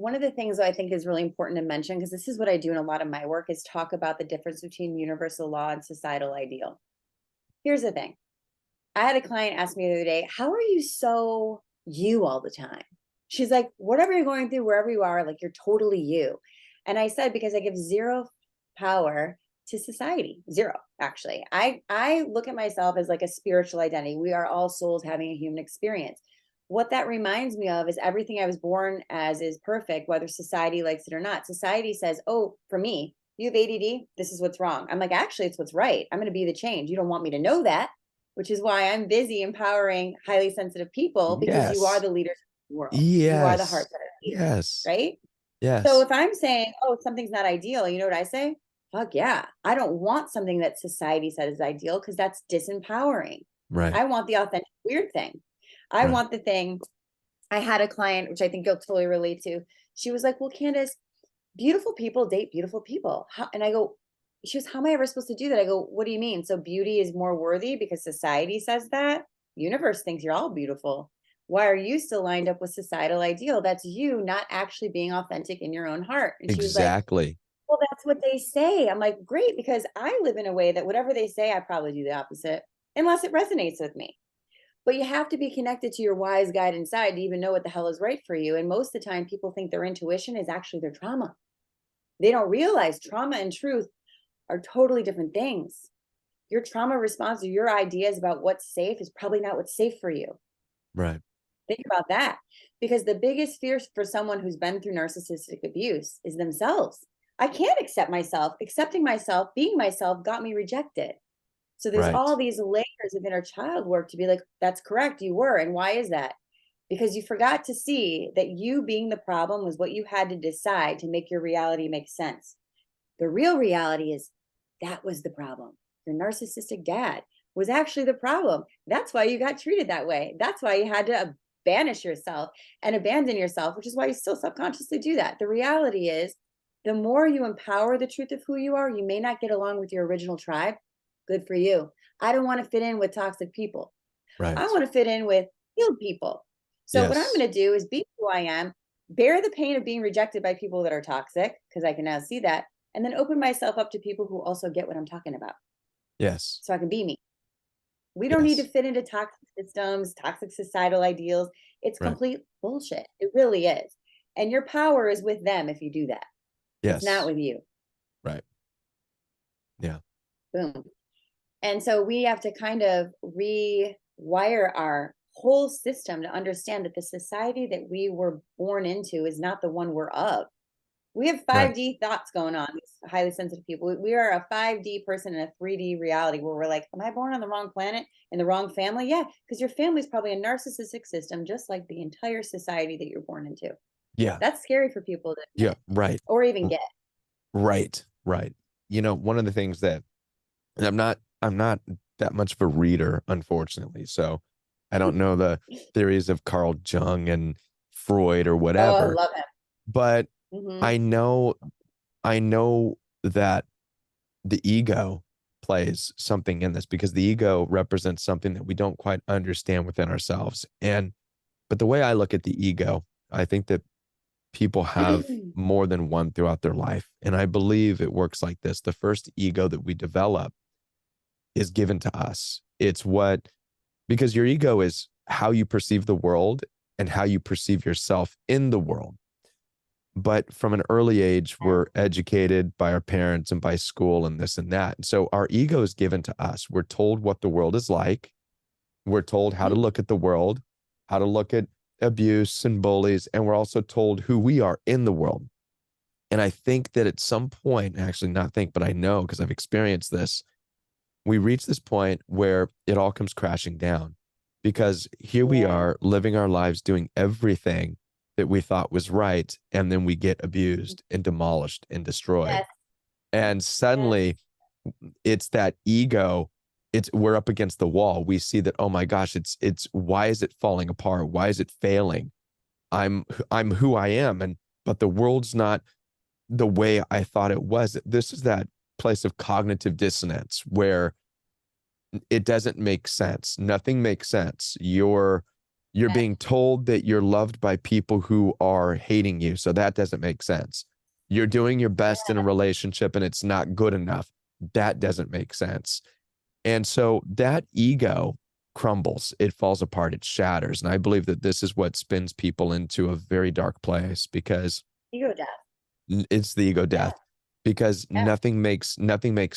one of the things that I think is really important to mention, because this is what I do in a lot of my work, is talk about the difference between universal law and societal ideal. Here's the thing. I had a client ask me the other day, how are you so you all the time? She's like, whatever you're going through, wherever you are, like you're totally you. And I said, because I give zero power to society. Zero, actually. I look at myself as like a spiritual identity. We are all souls having a human experience. What that reminds me of is everything I was born as is perfect, whether society likes it or not. Society says, oh, for me, you have ADD. This is what's wrong. I'm like, actually, it's what's right. I'm going to be the change. You don't want me to know that, which is why I'm busy empowering highly sensitive people, because you are Yes. the leaders of the world. You are the Yes. heart that are leaders, Yes. right? So Yes. if I'm saying, oh, something's not ideal, you know what I say? Fuck yeah. I don't want something that society says is ideal, because that's disempowering. Right. I want the authentic weird thing. I Right. want the thing. I had a client, which I think you'll totally relate to. She was like, well, Candace, beautiful people date beautiful people. And I go, she was, how am I ever supposed to do that? I go, what do you mean? So beauty is more worthy because society says that? Universe thinks you're all beautiful. Why are you still lined up with societal ideal? That's you not actually being authentic in your own heart. And she was like, Exactly. well, that's what they say. I'm like, great, because I live in a way that whatever they say, I probably do the opposite, unless it resonates with me. But you have to be connected to your wise guide inside to even know what the hell is right for you. And most of the time, people think their intuition is actually their trauma. They don't realize trauma and truth are totally different things. Your trauma response to your ideas about what's safe is probably not what's safe for you. Right. Think about that. Because the biggest fear for someone who's been through narcissistic abuse is themselves. I can't accept myself. Accepting myself, being myself got me rejected. So there's all Right. these layers of inner child work to be like, that's correct, you were. And why is that? Because you forgot to see that you being the problem was what you had to decide to make your reality make sense. The real reality is that was the problem. Your narcissistic dad was actually the problem. That's why you got treated that way. That's why you had to banish yourself and abandon yourself, which is why you still subconsciously do that. The reality is, the more you empower the truth of who you are, you may not get along with your original tribe. Good for you. I don't want to fit in with toxic people. I Right. want to fit in with healed people. So what I'm Yes. going to do is be who I am, bear the pain of being rejected by people that are toxic, because I can now see that, and then open myself up to people who also get what I'm talking about, Yes. so I can be me. We don't need to Yes. fit into toxic systems, toxic societal ideals. It's Right. complete bullshit. It really is. And your power is with them if you do that. It's not Yes. with you. Right. Yeah. Boom. And so we have to kind of rewire our whole system to understand that the society that we were born into is not the one we're of. We have Right. 5D thoughts going on, these highly sensitive people. We are a 5D person in a 3D reality where we're like, am I born on the wrong planet, in the wrong family? Yeah, because your family's probably a narcissistic system, just like the entire society that you're born into. Yeah. That's scary for people to admit Yeah. Right. or even R- get. Right. Right. One of the things that and I'm not that much of a reader, unfortunately. So I don't know the theories of Carl Jung and Freud or Oh, whatever, love him. but Hmm. I know I know that the ego plays something in this because the ego represents something that we don't quite understand within ourselves. But the way I look at the ego, I think that people have more than one throughout their life. And I believe it works like this. The first ego that we develop is given to us. Because your ego is how you perceive the world and how you perceive yourself in the world. But from an early age, we're educated by our parents and by school and this and that. And so our ego is given to us. We're told what the world is like. We're told how to look at the world, how to look at abuse and bullies. And we're also told who we are in the world. And I think that at some point, actually not think, but I know because I've experienced this, we reach this point where it all comes crashing down because here we Yeah. are living our lives doing everything that we thought was right. And then we get abused and demolished and destroyed. Yes. And Yes. suddenly it's that ego. We're up against the wall. We see that, oh my gosh, it's why is it falling apart? Why is it failing? I'm who I am. But the world's not the way I thought it was. This is that place of cognitive dissonance where it doesn't make sense. Nothing makes sense. You're Yes. being told that you're loved by people who are hating you. So that doesn't make sense. You're doing your best in a relationship and it's not good enough. That doesn't make sense. And so that ego crumbles, it falls apart, it shatters. And I believe that this is what spins people into a very dark place because Ego death. it's the ego Yeah. death because Yeah. nothing makes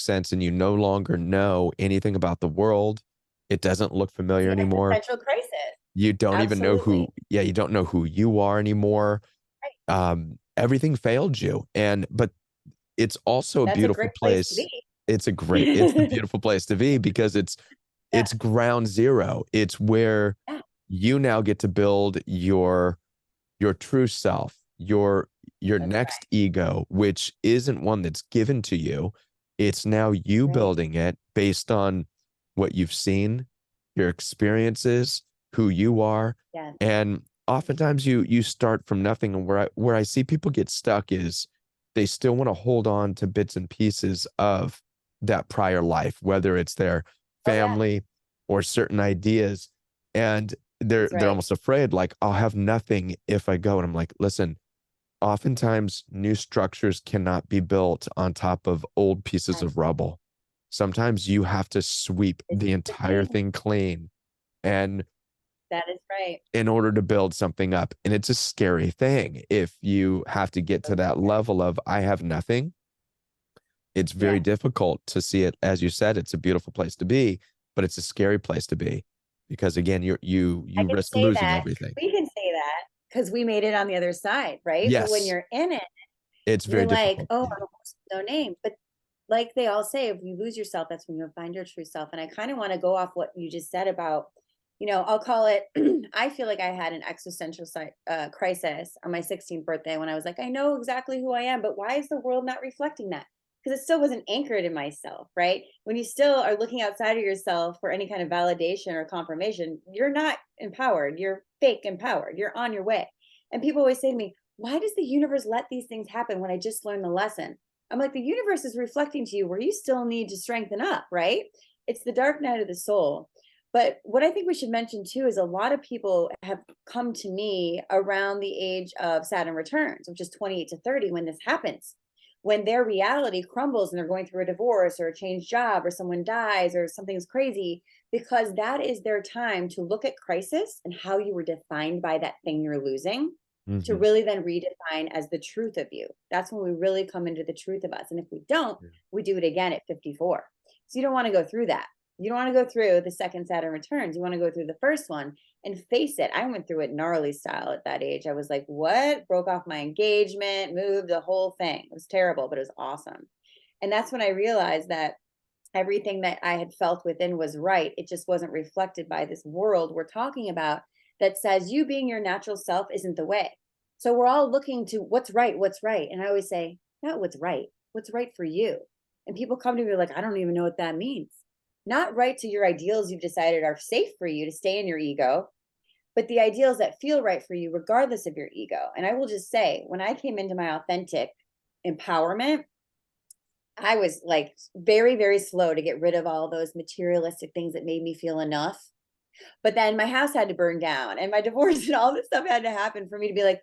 sense and you no longer know anything about the world. It doesn't look It's familiar the anymore. existential crisis. You don't even know Absolutely. you don't know who you are anymore. Right. Everything failed you. But it's also a That's a beautiful great place to place. be. It's a beautiful place to be because Yeah. it's ground zero. It's where Yeah. you now get to build your true self, your That's next ego, which isn't one that's given to you. It's now you right. building it based on what you've seen, your experiences, who you are. Yeah. And oftentimes you start from nothing. And where I see people get stuck is they still want to hold on to bits and pieces of that prior life, whether it's their Oh, yeah. family or certain ideas. And they're That's they're right. almost afraid, like, I'll have nothing if I go. And I'm like, listen, oftentimes new structures cannot be built on top of old pieces Yes. of rubble. Sometimes you have to sweep This the is the entire thing. thing clean and That is right. in order to build something up. And it's a scary thing if you have to get to So that scary. level of I have nothing. It's very Yeah. difficult to see it. As you said, it's a beautiful place to be, but it's a scary place to be because again, I you can risk say losing that. everything. We can say that because we made it on the other side, right? But when Yes, you're in it, it's you're very like, difficult. oh, Yeah. I'm almost no name. But like they all say, if you lose yourself, that's when you'll find your true self. And I kind of want to go off what you just said about, I'll call it, I feel like I had an existential crisis on my 16th birthday when I was like, I know exactly who I am, but why is the world not reflecting that? Because it still wasn't anchored in myself, right? When you still are looking outside of yourself for any kind of validation or confirmation, you're not empowered. You're fake empowered. You're on your way. And people always say to me, why does the universe let these things happen when I just learned the lesson? I'm like, the universe is reflecting to you where you still need to strengthen up, right? It's the dark night of the soul. But what I think we should mention too is a lot of people have come to me around the age of Saturn returns, which is 28 to 30 when this happens. When their reality crumbles and they're going through a divorce or a changed job or someone dies or something's crazy, because that is their time to look at crisis and how you were defined by that thing you're losing to Mhm. really then redefine as the truth of you. That's when we really come into the truth of us. And if we don't, Yeah. we do it again at 54. So you don't want to go through that. You don't want to go through the second Saturn returns. You want to go through the first one and face it. I went through it gnarly style at that age. I was like, what? Broke off my engagement, moved the whole thing. It was terrible, but it was awesome. And that's when I realized that everything that I had felt within was right. It just wasn't reflected by this world we're talking about that says you being your natural self isn't the way. So we're all looking to what's right, what's right. And I always say, not what's right for you. And people come to me like, I don't even know what that means. Not right to your ideals you've decided are safe for you to stay in your ego, but the ideals that feel right for you, regardless of your ego. And I will just say, when I came into my authentic empowerment, I was like very, very slow to get rid of all those materialistic things that made me feel enough. But then my house had to burn down and my divorce and all this stuff had to happen for me to be like,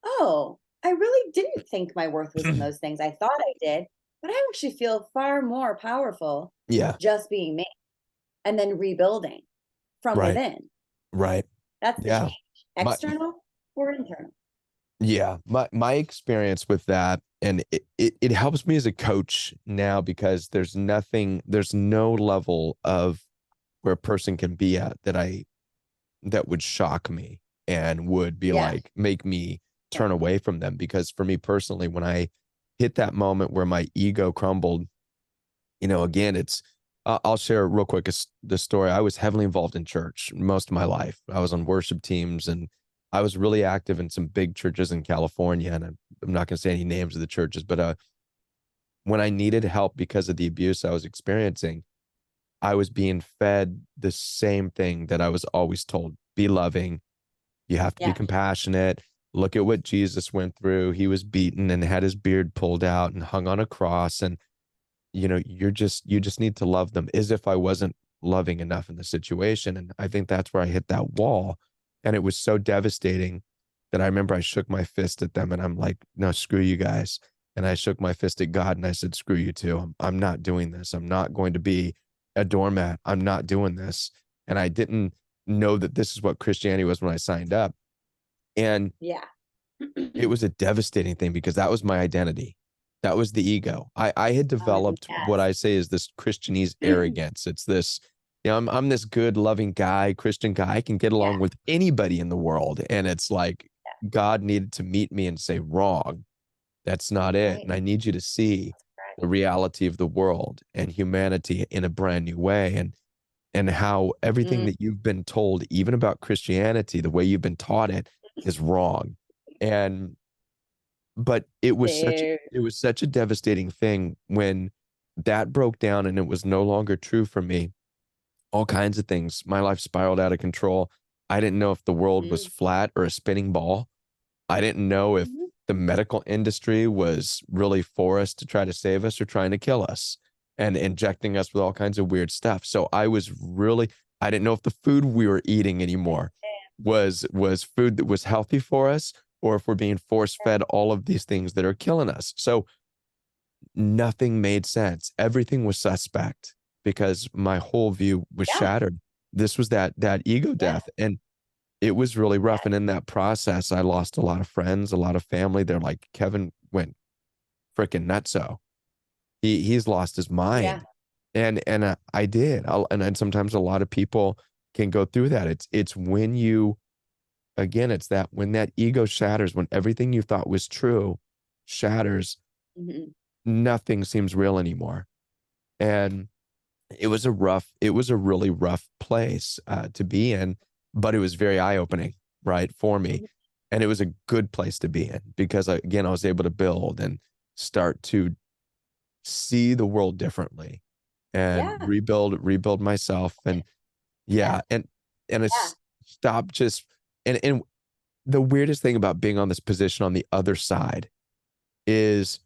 oh, I really didn't think my worth was in those things. I thought I did, but I actually feel far more powerful Yeah. just being me and then rebuilding from Right. within. Right. That's the Yeah. change, My external or internal. yeah, my experience with that, and it helps me as a coach now because there's no level of where a person can be at that would shock me and would be Yeah. like make me Yeah. turn away from them. Because for me personally, when I hit that moment where my ego crumbled, again, I'll share real quick the story. I was heavily involved in church most of my life. I was on worship teams and I was really active in some big churches in California. And I'm not going to say any names of the churches, but when I needed help because of the abuse I was experiencing, I was being fed the same thing that I was always told: be loving, you have to be Yeah. compassionate. Look at what Jesus went through. He was beaten and had his beard pulled out and hung on a cross. And you just need to love them, as if I wasn't loving enough in the situation. And I think that's where I hit that wall And it was so devastating that I remember I shook my fist at them and I'm like, no, screw you guys. And I shook my fist at God and I said, screw you too. I'm not doing this. I'm not going to be a doormat. I'm not doing this. And I didn't know that this is what Christianity was when I signed up. And Yeah. it was a devastating thing because that was my identity. That was the ego. I had developed what I say is this Christianese Yes. arrogance. It's this, you know, I'm this good, loving guy, Christian guy. I can get Yeah. along with anybody in the world. And it's like God needed to meet me and say, wrong. That's not it. Right. And I need you to see That's correct. the reality of the world and humanity in a brand new way. And how everything Mm, that you've been told, even about Christianity, the way you've been taught it, is wrong. And but dude. it was such a devastating thing when that broke down and it was no longer true for me. All kinds of things. My life spiraled out of control. I didn't know if the world was Mm, flat or a spinning ball. I didn't know if mhm. the medical industry was really for us to try to save us or trying to kill us and injecting us with all kinds of weird stuff. So I didn't know if the food we were eating anymore was food that was healthy for us or if we're being force fed all of these things that are killing us. So nothing made sense. Everything was suspect because my whole view was Yeah. shattered. This was that ego Yeah. death. And it was really Yeah. rough. And in that process, I lost a lot of friends, a lot of family. They're like, Kevin went freaking nutso. He's lost his Yeah. mind. And I did. And sometimes a lot of people can go through that. It's when you again, it's that when that ego shatters, when everything you thought was true shatters, Mhm. nothing seems real anymore. And it was a really rough place to be in, but it was very eye-opening, right, for me. Mhm. And it was a good place to be in because again, I was able to build and start to see the world differently and Yeah. rebuild myself. And Yeah. yeah, and Yeah. it's stop just and the weirdest thing about being on this position on the other side is,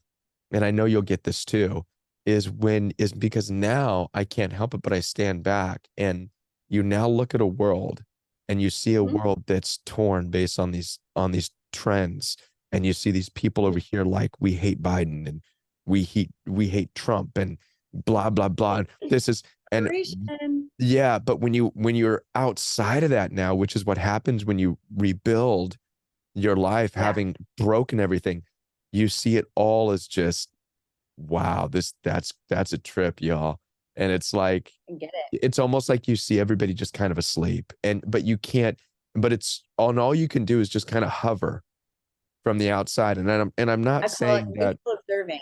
and I know you'll get this too, is because now I can't help it, but I stand back and you now look at a world and you see a Mhm. world that's torn based on these trends. And you see these people Mhm. over here like we hate Biden and we hate Trump and blah blah blah. This is and Separation. yeah, but when you're outside of that now, which is what happens when you rebuild your life, Yeah. having broken everything, you see it all as just wow, that's a trip, y'all. And it's like I get it. it's almost like you see everybody just kind of asleep and but you can't but it's on all you can do is just kind of hover from the outside. And I'm not I call it saying that neutral observing.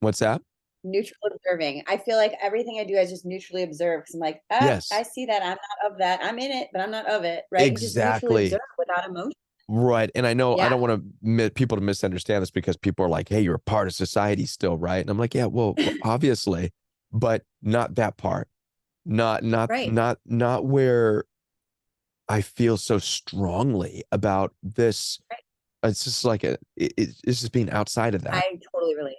what's that? Neutral observing. I feel like everything I do, I just neutrally observe because I'm like, ah, I Yes, see that. I'm not of that. I'm in it, but I'm not of it. Right. You just neutrally observe exactly. without emotion. Right. And I know I Yeah. don't want to people to misunderstand this because people are like, hey, you're a part of society still, right? And I'm like, yeah, well, obviously, but not that part. Right. Not where I feel so strongly about this. Right. It's just like it's just being outside of that. I totally relate.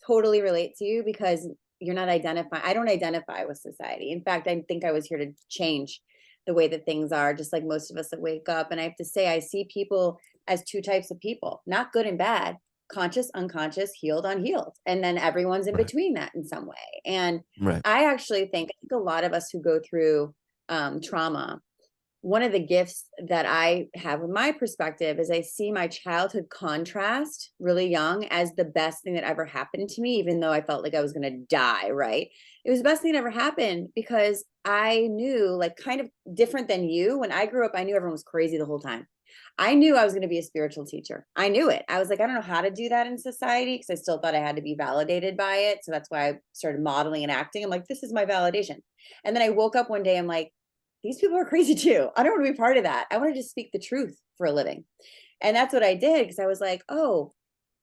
Totally relate to you because you're not identifying. I don't identify with society. In fact, I think I was here to change the way that things are, just like most of us that wake up. And I have to say, I see people as two types of people, not good and bad, conscious, unconscious, healed, unhealed. And then everyone's in Right. between that in some way. And Right. I think a lot of us who go through trauma, one of the gifts that I have with my perspective is I see my childhood contrast really young as the best thing that ever happened to me, even though I felt like I was going to die, right? It was the best thing that ever happened because I knew, like, kind of different than you. When I grew up, I knew everyone was crazy the whole time. I knew I was going to be a spiritual teacher. I knew it. I was like, I don't know how to do that in society because I still thought I had to be validated by it. So that's why I started modeling and acting. I'm like, this is my validation. And then I woke up one day, I'm like, these people are crazy too. I don't want to be part of that. I want to just speak the truth for a living. And that's what I did because I was like, oh,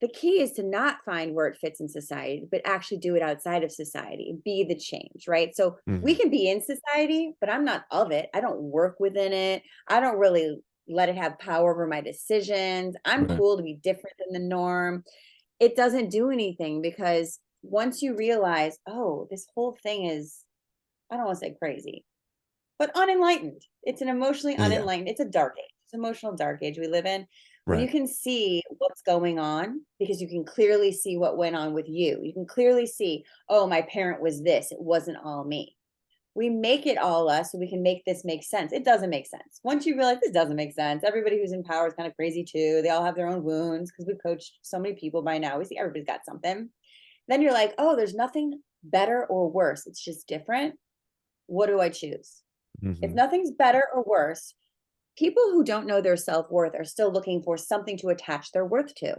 the key is to not find where it fits in society, but actually do it outside of society, be the change, right? So we Mhm. can be in society, but I'm not of it. I don't work within it. I don't really let it have power over my decisions. I'm Right. cool to be different than the norm. It doesn't do anything because once you realize, oh, this whole thing is, I don't want to say crazy, but unenlightened. It's an emotionally Yeah. unenlightened. It's a dark age. It's an emotional dark age we live in. When you Right. can see what's going on, because you can clearly see what went on with you. You can clearly see, oh, my parent was this. It wasn't all me. We make it all us so we can make this make sense. It doesn't make sense. Once you realize this doesn't make sense, everybody who's in power is kind of crazy too. They all have their own wounds because we've coached so many people by now. We see everybody's got something. Then you're like, oh, there's nothing better or worse. It's just different. What do I choose? If Hmm. nothing's better or worse, people who don't know their self-worth are still looking for something to attach their worth to.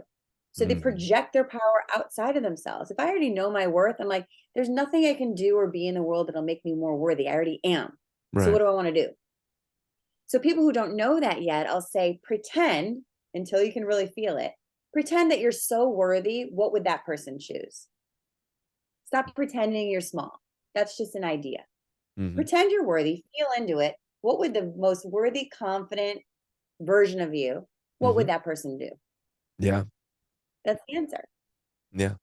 So they Hmm. project their power outside of themselves. If I already know my worth, I'm like, there's nothing I can do or be in the world that'll make me more worthy. I already am. So what Right. do I want to do? So people who don't know that yet, I'll say, pretend until you can really feel it. Pretend that you're so worthy. What would that person choose? Stop pretending you're small. That's just an idea. Hmm. Pretend you're worthy, feel into it. What would the most worthy, confident version of you, what Hmm. would that person do? Yeah. That's the answer. Yeah.